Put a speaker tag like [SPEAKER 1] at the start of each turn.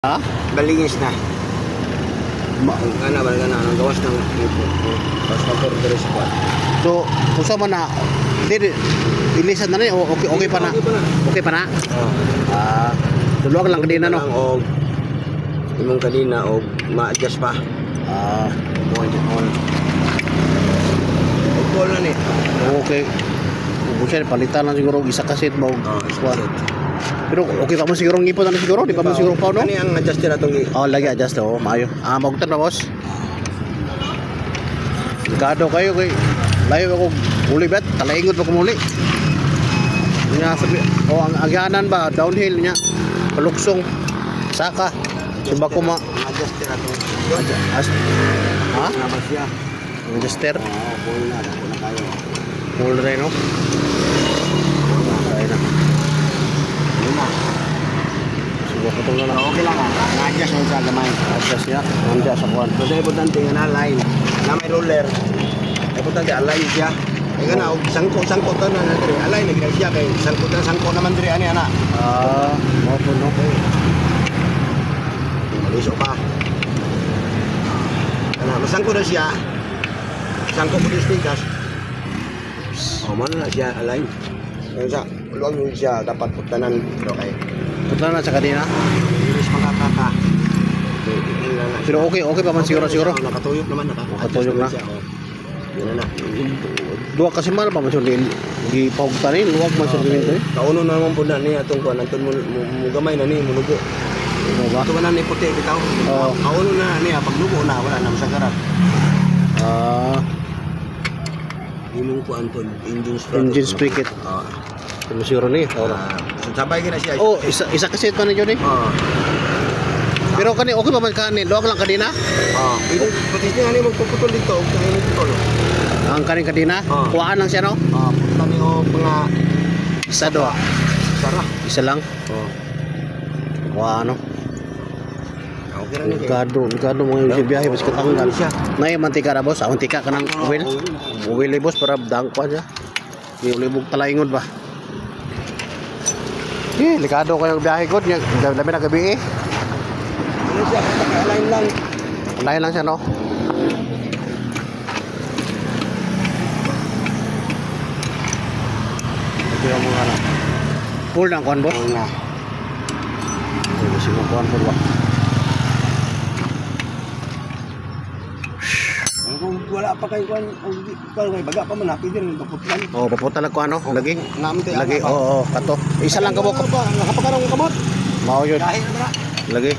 [SPEAKER 1] Ha?
[SPEAKER 2] Balingis na. Balingana, ang gawas ng ipo. Tapos mag-order sa kwan.
[SPEAKER 1] So, kusa man na ilisan na rin o okay pa na? Okay pa na? Ah, tuluag lang kanina no?
[SPEAKER 2] O imong kanina o ma-adjust pa.
[SPEAKER 1] Mo on.
[SPEAKER 2] Call na ni.
[SPEAKER 1] Okay. Bukan palitan lang siguro isa kasit mo.
[SPEAKER 2] Isa kasit.
[SPEAKER 1] Pero okay pa mo siguro ngipon na siguro, di pa mo siguro pa no?
[SPEAKER 2] Kani ang adjuster atong
[SPEAKER 1] Lagi adjust maayo. Magtan na boss. Gado kayo kay layo ako uli bet, talaingot pa ko muli. Nya sabi, ang agyanan ba downhill nya. Paluksong saka. Suba ko
[SPEAKER 2] adjuster atong.
[SPEAKER 1] Ha?
[SPEAKER 2] Nabas siya.
[SPEAKER 1] Adjuster.
[SPEAKER 2] Full na kayo.
[SPEAKER 1] Full rin no? Kaya na.
[SPEAKER 2] Lima.
[SPEAKER 1] Suba ko to na.
[SPEAKER 2] Okay lang na-adjust mo sa gamay.
[SPEAKER 1] Adjust ya. Anja sa kwan.
[SPEAKER 2] So, importante nga na line. Na may roller. Importante align siya. Kaya na, sangko to na dire. Align na gina siya kay sangko naman dire ani ana.
[SPEAKER 1] Mo po no.
[SPEAKER 2] Maliso pa. Kana masangko na siya. Sangko po di stikas. Man na siya align. Kaya sa luwag mo siya dapat putanan pero kay
[SPEAKER 1] Putla na sa kanina.
[SPEAKER 2] iris makakaka.
[SPEAKER 1] Pero okay pa man siguro.
[SPEAKER 2] Nakatuyok naman
[SPEAKER 1] Nakatuyok na.
[SPEAKER 2] Yan na.
[SPEAKER 1] Dua kasi man pa man siya di paugtanin, luwag man siya dito eh.
[SPEAKER 2] Kauno na naman po na ni atong kuan anton mo gamay na ni munugo.
[SPEAKER 1] Ano ba?
[SPEAKER 2] Ito man ni puti bitaw. Kauno na ni paglugo na wala na masagarat. Imong ko anton engine
[SPEAKER 1] Sprocket. Pero siguro ni.
[SPEAKER 2] Sabay gina siya.
[SPEAKER 1] Isa kasi ito na yun eh. Pero kani okay pa man kanin, luwag lang kanina.
[SPEAKER 2] Ito pati nga ni magpuputol dito, kaya ni putol.
[SPEAKER 1] Ang kanin kanina, kuhaan lang siya no?
[SPEAKER 2] Puta ni o mga
[SPEAKER 1] Isa do.
[SPEAKER 2] sara.
[SPEAKER 1] Isa lang. Kuhaan no?
[SPEAKER 2] Okay ra ni.
[SPEAKER 1] Ligado mo yung biyahe bas katanggal. Nay mantika ra boss, mantika kanang oil. Oil boss para dang kwa siya. Di ulibog talaingod ba. Ligado kayo biyahe god, labi na gabi eh.
[SPEAKER 2] Ano siya, align lang.
[SPEAKER 1] Lain lang siya no. Kaya mo nga full ng kuan boss.
[SPEAKER 2] Nga.
[SPEAKER 1] Kasi mo kuan full ba.
[SPEAKER 2] Kung wala pa kay kuan, kay baga pa man pwede rin paputlan.
[SPEAKER 1] Paputa lang ko ano, lagi.
[SPEAKER 2] Namin
[SPEAKER 1] Lagi, kato. Isa lang kabok.
[SPEAKER 2] Nakapakarong kamot.
[SPEAKER 1] Mao yun.
[SPEAKER 2] Dahil na.
[SPEAKER 1] Lagi.